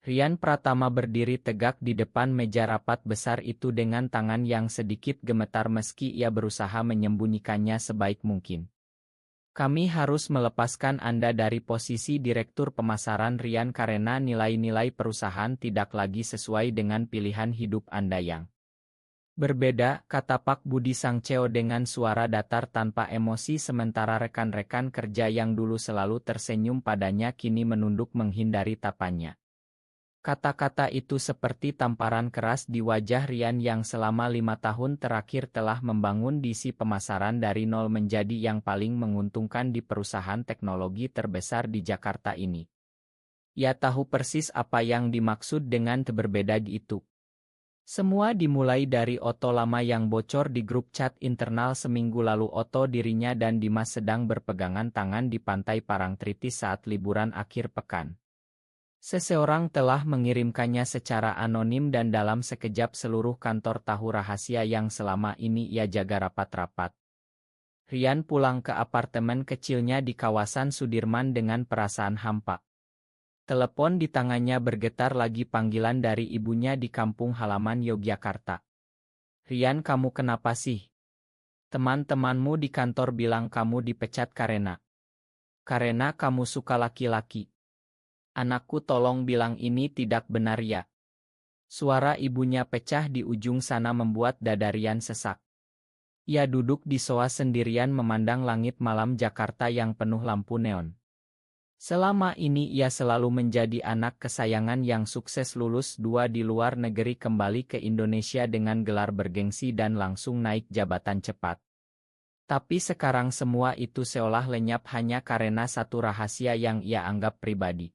Rian Pratama berdiri tegak di depan meja rapat besar itu dengan tangan yang sedikit gemetar meski ia berusaha menyembunyikannya sebaik mungkin. Kami harus melepaskan Anda dari posisi Direktur Pemasaran Rian karena nilai-nilai perusahaan tidak lagi sesuai dengan pilihan hidup Anda yang berbeda, kata Pak Budi Sangceo dengan suara datar tanpa emosi sementara rekan-rekan kerja yang dulu selalu tersenyum padanya kini menunduk menghindari tapannya. Kata-kata itu seperti tamparan keras di wajah Rian yang selama 5 tahun terakhir telah membangun divisi pemasaran dari nol menjadi yang paling menguntungkan di perusahaan teknologi terbesar di Jakarta ini. Ia tahu persis apa yang dimaksud dengan berbeda itu. Semua dimulai dari Otto lama yang bocor di grup chat internal seminggu lalu. Otto dirinya dan Dimas sedang berpegangan tangan di pantai Parangtritis saat liburan akhir pekan. Seseorang telah mengirimkannya secara anonim dan dalam sekejap seluruh kantor tahu rahasia yang selama ini ia jaga rapat-rapat. Rian pulang ke apartemen kecilnya di kawasan Sudirman dengan perasaan hampa. Telepon di tangannya bergetar lagi panggilan dari ibunya di kampung halaman Yogyakarta. Rian, kamu kenapa sih? Teman-temanmu di kantor bilang kamu dipecat karena kamu suka laki-laki. Anakku, tolong bilang ini tidak benar ya. Suara ibunya pecah di ujung sana membuat dada Rian sesak. Ia duduk di sofa sendirian memandang langit malam Jakarta yang penuh lampu neon. Selama ini ia selalu menjadi anak kesayangan yang sukses lulus 2 di luar negeri kembali ke Indonesia dengan gelar bergengsi dan langsung naik jabatan cepat. Tapi sekarang semua itu seolah lenyap hanya karena satu rahasia yang ia anggap pribadi.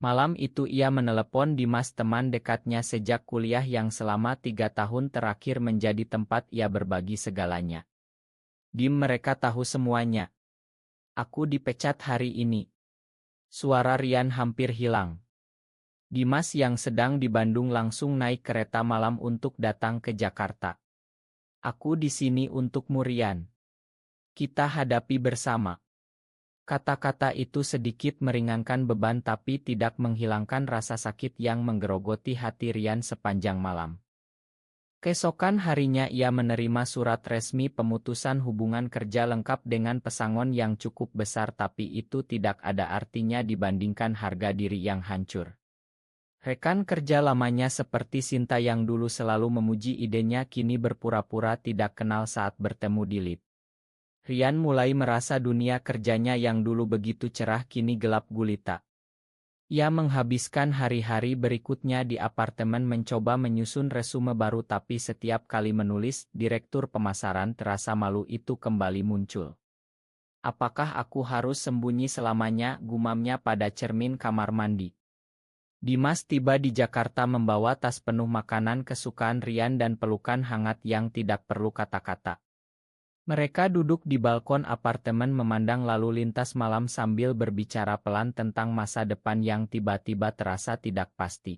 Malam itu ia menelepon Dimas, teman dekatnya sejak kuliah yang selama 3 tahun terakhir menjadi tempat ia berbagi segalanya. Dim, mereka tahu semuanya. Aku dipecat hari ini. Suara Rian hampir hilang. Dimas yang sedang di Bandung langsung naik kereta malam untuk datang ke Jakarta. Aku di sini untukmu, Rian. Kita hadapi bersama. Kata-kata itu sedikit meringankan beban tapi tidak menghilangkan rasa sakit yang menggerogoti hati Rian sepanjang malam. Keesokan harinya ia menerima surat resmi pemutusan hubungan kerja lengkap dengan pesangon yang cukup besar, tapi itu tidak ada artinya dibandingkan harga diri yang hancur. Rekan kerja lamanya seperti Sinta yang dulu selalu memuji idenya kini berpura-pura tidak kenal saat bertemu di lift. Rian mulai merasa dunia kerjanya yang dulu begitu cerah kini gelap gulita. Ia menghabiskan hari-hari berikutnya di apartemen mencoba menyusun resume baru, tapi setiap kali menulis Direktur Pemasaran terasa malu itu kembali muncul. Apakah aku harus sembunyi selamanya, gumamnya pada cermin kamar mandi. Dimas tiba di Jakarta membawa tas penuh makanan kesukaan Rian dan pelukan hangat yang tidak perlu kata-kata. Mereka duduk di balkon apartemen memandang lalu lintas malam sambil berbicara pelan tentang masa depan yang tiba-tiba terasa tidak pasti.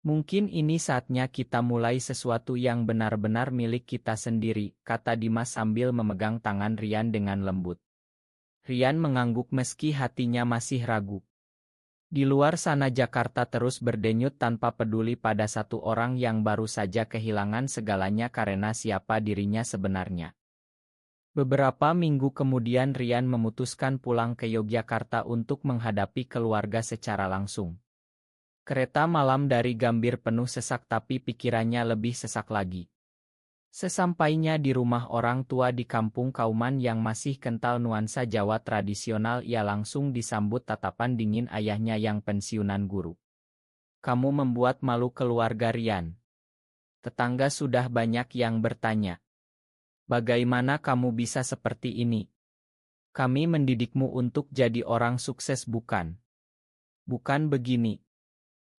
Mungkin ini saatnya kita mulai sesuatu yang benar-benar milik kita sendiri, kata Dimas sambil memegang tangan Rian dengan lembut. Rian mengangguk meski hatinya masih ragu. Di luar sana Jakarta terus berdenyut tanpa peduli pada satu orang yang baru saja kehilangan segalanya karena siapa dirinya sebenarnya. Beberapa minggu kemudian Rian memutuskan pulang ke Yogyakarta untuk menghadapi keluarga secara langsung. Kereta malam dari Gambir penuh sesak tapi pikirannya lebih sesak lagi. Sesampainya di rumah orang tua di kampung Kauman yang masih kental nuansa Jawa tradisional, ia langsung disambut tatapan dingin ayahnya yang pensiunan guru. Kamu membuat malu keluarga, Rian. Tetangga sudah banyak yang bertanya. Bagaimana kamu bisa seperti ini? Kami mendidikmu untuk jadi orang sukses, bukan? Bukan begini.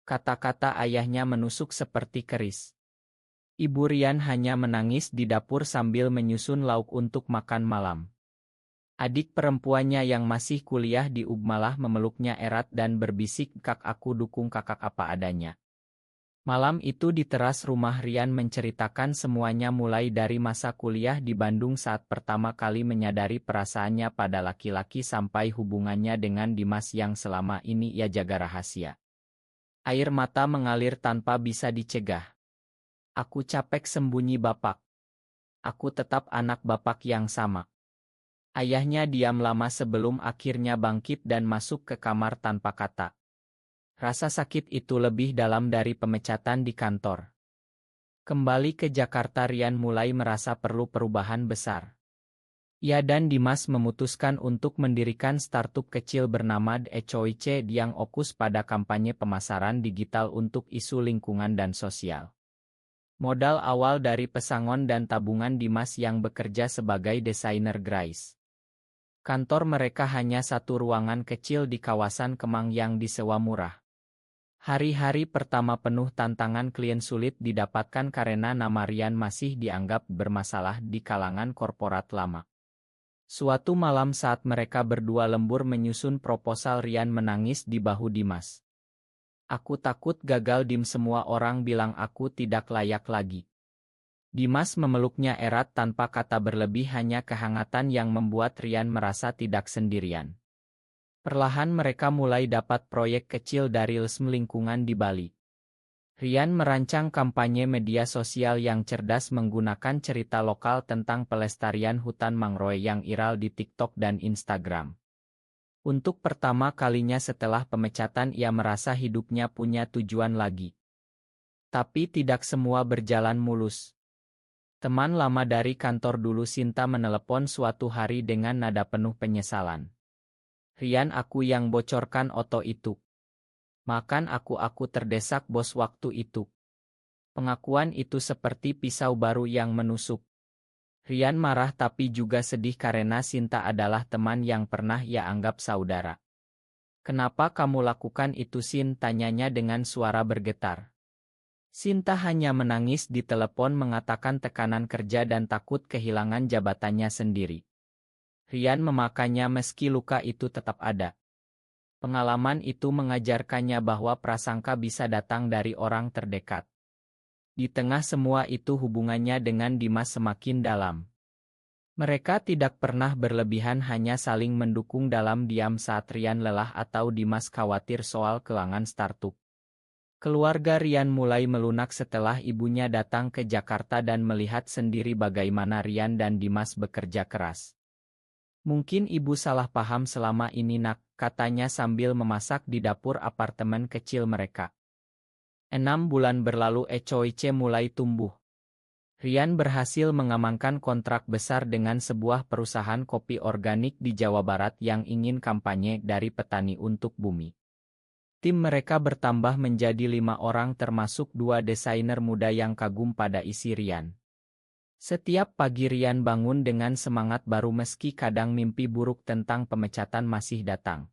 Kata-kata ayahnya menusuk seperti keris. Ibu Rian hanya menangis di dapur sambil menyusun lauk untuk makan malam. Adik perempuannya yang masih kuliah di UB malah memeluknya erat dan berbisik, "Kak, aku dukung kakak apa adanya." Malam itu di teras rumah Rian menceritakan semuanya mulai dari masa kuliah di Bandung saat pertama kali menyadari perasaannya pada laki-laki sampai hubungannya dengan Dimas yang selama ini ia jaga rahasia. Air mata mengalir tanpa bisa dicegah. Aku capek sembunyi bapak. Aku tetap anak bapak yang sama. Ayahnya diam lama sebelum akhirnya bangkit dan masuk ke kamar tanpa kata. Rasa sakit itu lebih dalam dari pemecatan di kantor. Kembali ke Jakarta, Rian mulai merasa perlu perubahan besar. Ia dan Dimas memutuskan untuk mendirikan startup kecil bernama Ecoice yang fokus pada kampanye pemasaran digital untuk isu lingkungan dan sosial. Modal awal dari pesangon dan tabungan Dimas yang bekerja sebagai desainer grafis. Kantor mereka hanya satu ruangan kecil di kawasan Kemang yang disewa murah. Hari-hari pertama penuh tantangan, klien sulit didapatkan karena nama Rian masih dianggap bermasalah di kalangan korporat lama. Suatu malam saat mereka berdua lembur menyusun proposal, Rian menangis di bahu Dimas. Aku takut gagal, Dim, semua orang bilang aku tidak layak lagi. Dimas memeluknya erat tanpa kata berlebih, hanya kehangatan yang membuat Rian merasa tidak sendirian. Perlahan mereka mulai dapat proyek kecil dari LSM lingkungan di Bali. Rian merancang kampanye media sosial yang cerdas menggunakan cerita lokal tentang pelestarian hutan mangrove yang viral di TikTok dan Instagram. Untuk pertama kalinya setelah pemecatan ia merasa hidupnya punya tujuan lagi. Tapi tidak semua berjalan mulus. Teman lama dari kantor dulu, Sinta, menelepon suatu hari dengan nada penuh penyesalan. Rian, aku yang bocorkan foto itu. Makan aku terdesak bos waktu itu. Pengakuan itu seperti pisau baru yang menusuk. Rian marah tapi juga sedih karena Sinta adalah teman yang pernah ia anggap saudara. Kenapa kamu lakukan itu, Sin? Tanyanya dengan suara bergetar. Sinta hanya menangis di telepon, mengatakan tekanan kerja dan takut kehilangan jabatannya sendiri. Rian memakannya meski luka itu tetap ada. Pengalaman itu mengajarkannya bahwa prasangka bisa datang dari orang terdekat. Di tengah semua itu hubungannya dengan Dimas semakin dalam. Mereka tidak pernah berlebihan, hanya saling mendukung dalam diam saat Rian lelah atau Dimas khawatir soal keuangan startup. Keluarga Rian mulai melunak setelah ibunya datang ke Jakarta dan melihat sendiri bagaimana Rian dan Dimas bekerja keras. Mungkin ibu salah paham selama ini, nak, katanya sambil memasak di dapur apartemen kecil mereka. 6 bulan berlalu, Ecoice mulai tumbuh. Rian berhasil mengamankan kontrak besar dengan sebuah perusahaan kopi organik di Jawa Barat yang ingin kampanye dari petani untuk bumi. Tim mereka bertambah menjadi 5 orang termasuk 2 desainer muda yang kagum pada isi Rian. Setiap pagi Rian bangun dengan semangat baru meski kadang mimpi buruk tentang pemecatan masih datang.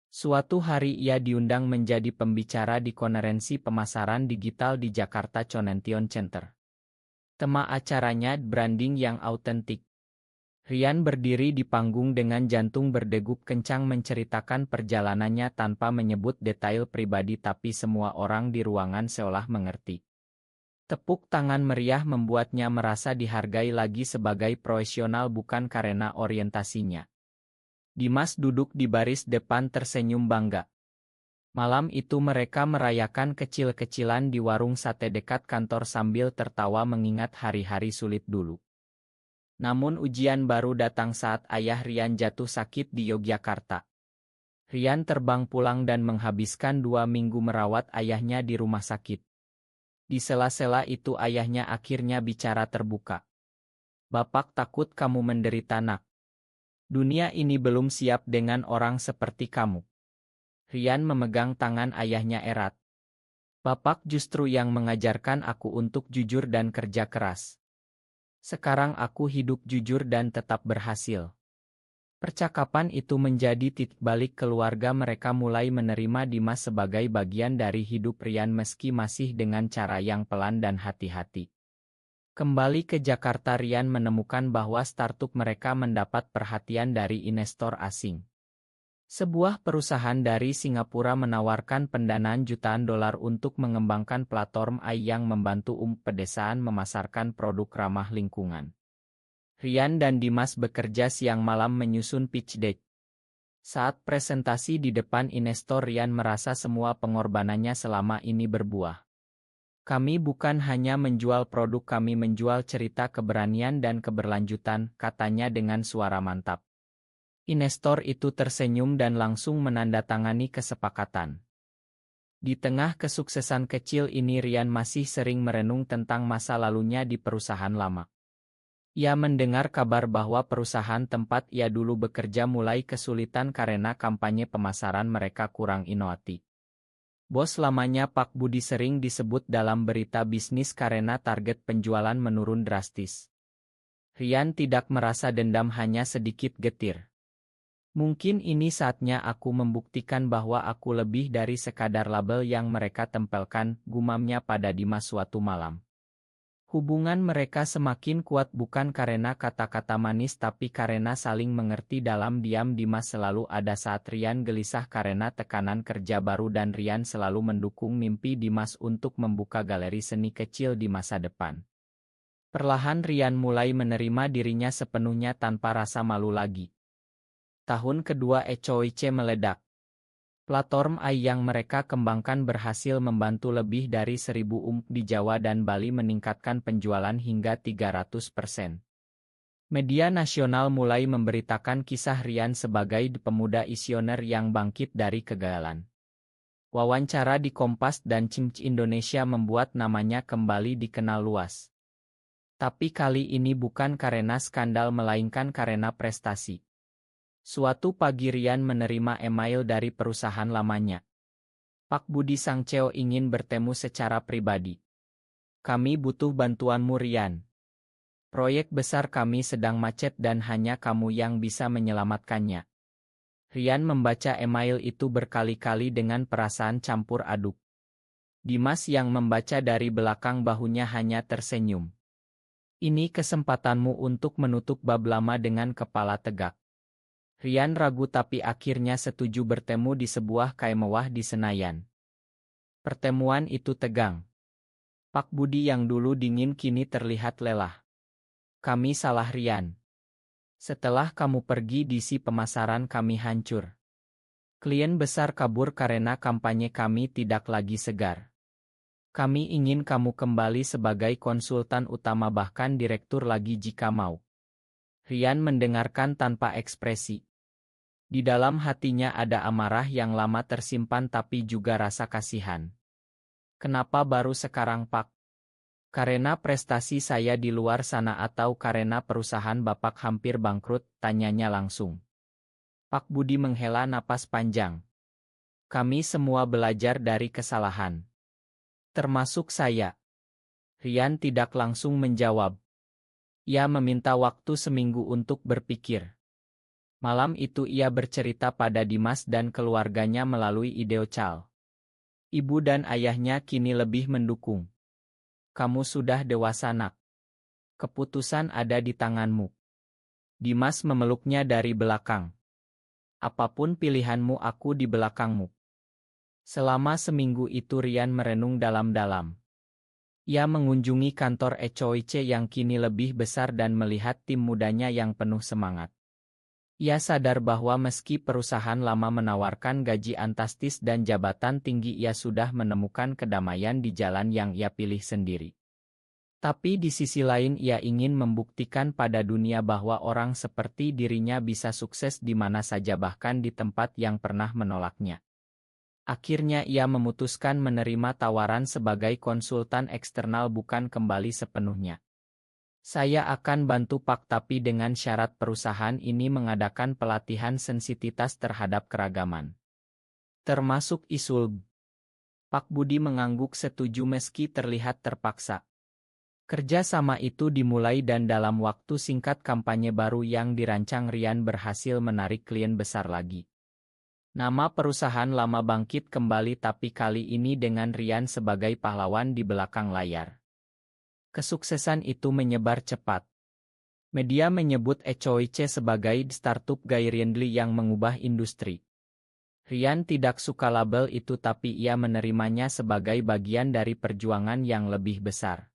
Suatu hari ia diundang menjadi pembicara di konferensi pemasaran digital di Jakarta Convention Center. Tema acaranya branding yang autentik. Rian berdiri di panggung dengan jantung berdegup kencang menceritakan perjalanannya tanpa menyebut detail pribadi, tapi semua orang di ruangan seolah mengerti. Tepuk tangan meriah membuatnya merasa dihargai lagi sebagai profesional, bukan karena orientasinya. Dimas duduk di baris depan tersenyum bangga. Malam itu mereka merayakan kecil-kecilan di warung sate dekat kantor sambil tertawa mengingat hari-hari sulit dulu. Namun ujian baru datang saat ayah Rian jatuh sakit di Yogyakarta. Rian terbang pulang dan menghabiskan 2 minggu merawat ayahnya di rumah sakit. Di sela-sela itu ayahnya akhirnya bicara terbuka. Bapak takut kamu menderita, nak. Dunia ini belum siap dengan orang seperti kamu. Rian memegang tangan ayahnya erat. Bapak justru yang mengajarkan aku untuk jujur dan kerja keras. Sekarang aku hidup jujur dan tetap berhasil. Percakapan itu menjadi titik balik, keluarga mereka mulai menerima Dimas sebagai bagian dari hidup Rian meski masih dengan cara yang pelan dan hati-hati. Kembali ke Jakarta, Rian menemukan bahwa startup mereka mendapat perhatian dari investor asing. Sebuah perusahaan dari Singapura menawarkan pendanaan jutaan dolar untuk mengembangkan platform AI yang membantu pedesaan memasarkan produk ramah lingkungan. Rian dan Dimas bekerja siang malam menyusun pitch deck. Saat presentasi di depan investor, Ryan merasa semua pengorbanannya selama ini berbuah. Kami bukan hanya menjual produk, kami menjual cerita keberanian dan keberlanjutan, katanya dengan suara mantap. Investor itu tersenyum dan langsung menandatangani kesepakatan. Di tengah kesuksesan kecil ini, Ryan masih sering merenung tentang masa lalunya di perusahaan lama. Ia mendengar kabar bahwa perusahaan tempat ia dulu bekerja mulai kesulitan karena kampanye pemasaran mereka kurang inovatif. Bos lamanya Pak Budi sering disebut dalam berita bisnis karena target penjualan menurun drastis. Ryan tidak merasa dendam, hanya sedikit getir. Mungkin ini saatnya aku membuktikan bahwa aku lebih dari sekadar label yang mereka tempelkan, gumamnya pada Dimas suatu malam. Hubungan mereka semakin kuat bukan karena kata-kata manis tapi karena saling mengerti dalam diam. Dimas selalu ada saat Ryan gelisah karena tekanan kerja baru dan Ryan selalu mendukung mimpi Dimas untuk membuka galeri seni kecil di masa depan. Perlahan Ryan mulai menerima dirinya sepenuhnya tanpa rasa malu lagi. Tahun kedua ECOIC meledak. Platform AI yang mereka kembangkan berhasil membantu lebih dari 1.000 di Jawa dan Bali meningkatkan penjualan hingga 300%. Media nasional mulai memberitakan kisah Ryan sebagai pemuda visioner yang bangkit dari kegagalan. Wawancara di Kompas dan Cinch Indonesia membuat namanya kembali dikenal luas. Tapi kali ini bukan karena skandal melainkan karena prestasi. Suatu pagi Ryan menerima email dari perusahaan lamanya. Pak Budi sang CEO ingin bertemu secara pribadi. Kami butuh bantuanmu, Ryan. Proyek besar kami sedang macet dan hanya kamu yang bisa menyelamatkannya. Ryan membaca email itu berkali-kali dengan perasaan campur aduk. Dimas yang membaca dari belakang bahunya hanya tersenyum. Ini kesempatanmu untuk menutup bab lama dengan kepala tegak. Ryan ragu tapi akhirnya setuju bertemu di sebuah cafe mewah di Senayan. Pertemuan itu tegang. Pak Budi yang dulu dingin kini terlihat lelah. Kami salah, Ryan. Setelah kamu pergi di si pemasaran kami hancur. Klien besar kabur karena kampanye kami tidak lagi segar. Kami ingin kamu kembali sebagai konsultan utama bahkan direktur lagi jika mau. Ryan mendengarkan tanpa ekspresi. Di dalam hatinya ada amarah yang lama tersimpan tapi juga rasa kasihan. Kenapa baru sekarang, Pak? Karena prestasi saya di luar sana atau karena perusahaan Bapak hampir bangkrut? Tanyanya langsung. Pak Budi menghela napas panjang. Kami semua belajar dari kesalahan. Termasuk saya. Ryan tidak langsung menjawab. Ia meminta waktu seminggu untuk berpikir. Malam itu ia bercerita pada Dimas dan keluarganya melalui video call. Ibu dan ayahnya kini lebih mendukung. Kamu sudah dewasa, Nak. Keputusan ada di tanganmu. Dimas memeluknya dari belakang. Apapun pilihanmu, aku di belakangmu. Selama seminggu itu Ryan merenung dalam-dalam. Ia mengunjungi kantor ECOIC yang kini lebih besar dan melihat tim mudanya yang penuh semangat. Ia sadar bahwa meski perusahaan lama menawarkan gaji fantastis dan jabatan tinggi, ia sudah menemukan kedamaian di jalan yang ia pilih sendiri. Tapi di sisi lain ia ingin membuktikan pada dunia bahwa orang seperti dirinya bisa sukses di mana saja bahkan di tempat yang pernah menolaknya. Akhirnya ia memutuskan menerima tawaran sebagai konsultan eksternal bukan kembali sepenuhnya. Saya akan bantu Pak tapi dengan syarat perusahaan ini mengadakan pelatihan sensitivitas terhadap keragaman. Termasuk ISULB. Pak Budi mengangguk setuju meski terlihat terpaksa. Kerja sama itu dimulai dan dalam waktu singkat kampanye baru yang dirancang Ryan berhasil menarik klien besar lagi. Nama perusahaan lama bangkit kembali tapi kali ini dengan Ryan sebagai pahlawan di belakang layar. Kesuksesan itu menyebar cepat. Media menyebut ECOIC sebagai startup Gairiendly yang mengubah industri. Ryan tidak suka label itu tapi ia menerimanya sebagai bagian dari perjuangan yang lebih besar.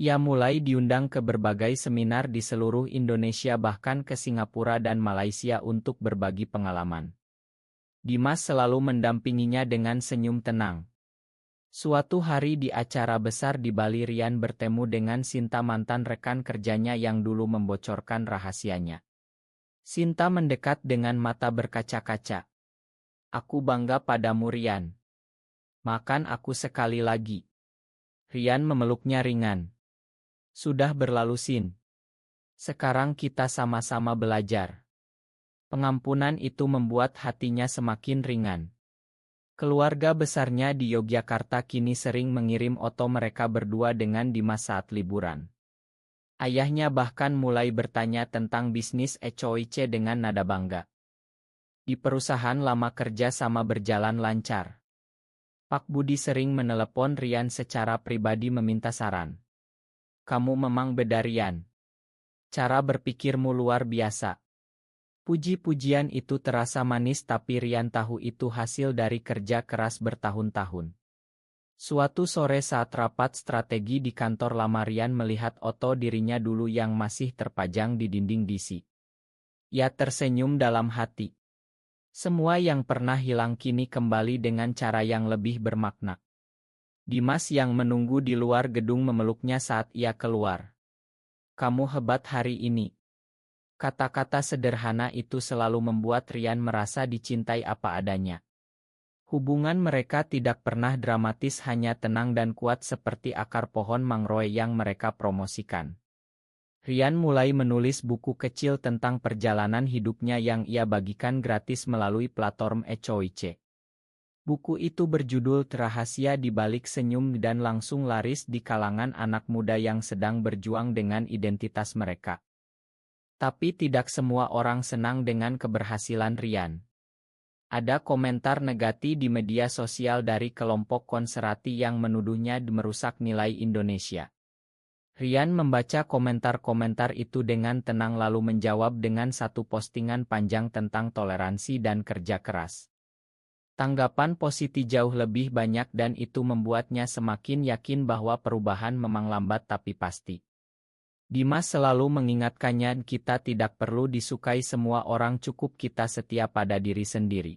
Ia mulai diundang ke berbagai seminar di seluruh Indonesia bahkan ke Singapura dan Malaysia untuk berbagi pengalaman. Dimas selalu mendampinginya dengan senyum tenang. Suatu hari di acara besar di Bali, Rian bertemu dengan Sinta, mantan rekan kerjanya yang dulu membocorkan rahasianya. Sinta mendekat dengan mata berkaca-kaca. "Aku bangga padamu, Rian. Makan aku sekali lagi." Rian memeluknya ringan. "Sudah berlalu, Sin. Sekarang kita sama-sama belajar." Pengampunan itu membuat hatinya semakin ringan. Keluarga besarnya di Yogyakarta kini sering mengirim foto mereka berdua dengan Dimas saat liburan. Ayahnya bahkan mulai bertanya tentang bisnis Ecoice dengan nada bangga. Di perusahaan lama kerja sama berjalan lancar. Pak Budi sering menelepon Rian secara pribadi meminta saran. "Kamu memang beda, Rian. Cara berpikirmu luar biasa." Puji-pujian itu terasa manis, tapi Rian tahu itu hasil dari kerja keras bertahun-tahun. Suatu sore saat rapat strategi di kantor lama, Rian melihat foto dirinya dulu yang masih terpajang di dinding DC. Ia tersenyum dalam hati. Semua yang pernah hilang kini kembali dengan cara yang lebih bermakna. Dimas yang menunggu di luar gedung memeluknya saat ia keluar. "Kamu hebat hari ini." Kata-kata sederhana itu selalu membuat Rian merasa dicintai apa adanya. Hubungan mereka tidak pernah dramatis, hanya tenang dan kuat seperti akar pohon mangrove yang mereka promosikan. Rian mulai menulis buku kecil tentang perjalanan hidupnya yang ia bagikan gratis melalui platform Ecoice. Buku itu berjudul "Rahasia di Balik Senyum" dan langsung laris di kalangan anak muda yang sedang berjuang dengan identitas mereka. Tapi tidak semua orang senang dengan keberhasilan Rian. Ada komentar negatif di media sosial dari kelompok konservatif yang menuduhnya merusak nilai Indonesia. Rian membaca komentar-komentar itu dengan tenang lalu menjawab dengan satu postingan panjang tentang toleransi dan kerja keras. Tanggapan positif jauh lebih banyak dan itu membuatnya semakin yakin bahwa perubahan memang lambat tapi pasti. Dimas selalu mengingatkannya, kita tidak perlu disukai semua orang, cukup kita setia pada diri sendiri.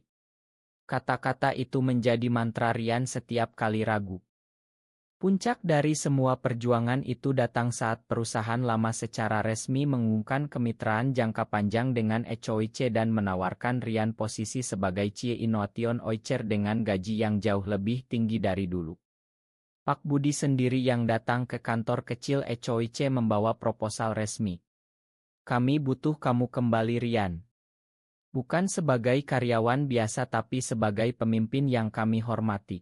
Kata-kata itu menjadi mantra Rian setiap kali ragu. Puncak dari semua perjuangan itu datang saat perusahaan lama secara resmi mengumumkan kemitraan jangka panjang dengan Ecoice dan menawarkan Rian posisi sebagai Chief Innovation Officer dengan gaji yang jauh lebih tinggi dari dulu. Pak Budi sendiri yang datang ke kantor kecil Ecoice membawa proposal resmi. "Kami butuh kamu kembali, Rian. Bukan sebagai karyawan biasa tapi sebagai pemimpin yang kami hormati."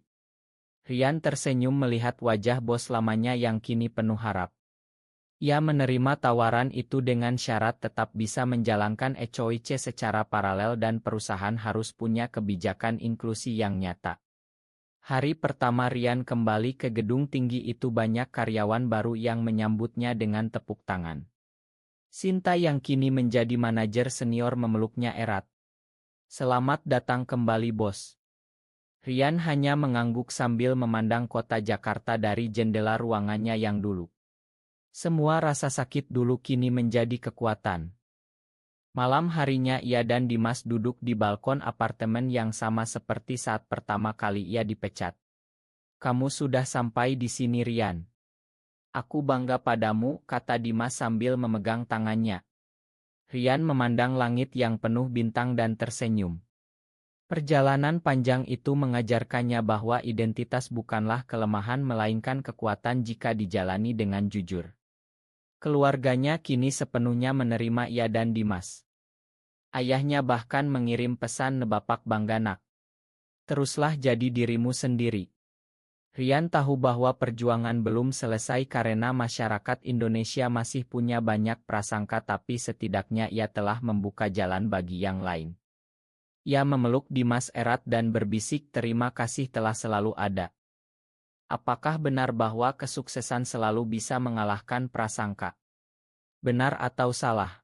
Rian tersenyum melihat wajah bos lamanya yang kini penuh harap. Ia menerima tawaran itu dengan syarat tetap bisa menjalankan Ecoice secara paralel dan perusahaan harus punya kebijakan inklusi yang nyata. Hari pertama Rian kembali ke gedung tinggi itu, banyak karyawan baru yang menyambutnya dengan tepuk tangan. Sinta yang kini menjadi manajer senior memeluknya erat. "Selamat datang kembali, bos." Rian hanya mengangguk sambil memandang kota Jakarta dari jendela ruangannya yang dulu. Semua rasa sakit dulu kini menjadi kekuatan. Malam harinya ia dan Dimas duduk di balkon apartemen yang sama seperti saat pertama kali ia dipecat. "Kamu sudah sampai di sini, Rian. Aku bangga padamu," kata Dimas sambil memegang tangannya. Rian memandang langit yang penuh bintang dan tersenyum. Perjalanan panjang itu mengajarkannya bahwa identitas bukanlah kelemahan melainkan kekuatan jika dijalani dengan jujur. Keluarganya kini sepenuhnya menerima ia dan Dimas. Ayahnya bahkan mengirim pesan, "Bapak bangga nak. Teruslah jadi dirimu sendiri." Rian tahu bahwa perjuangan belum selesai karena masyarakat Indonesia masih punya banyak prasangka, tapi setidaknya ia telah membuka jalan bagi yang lain. Ia memeluk Dimas erat dan berbisik, "Terima kasih telah selalu ada." Apakah benar bahwa kesuksesan selalu bisa mengalahkan prasangka? Benar atau salah?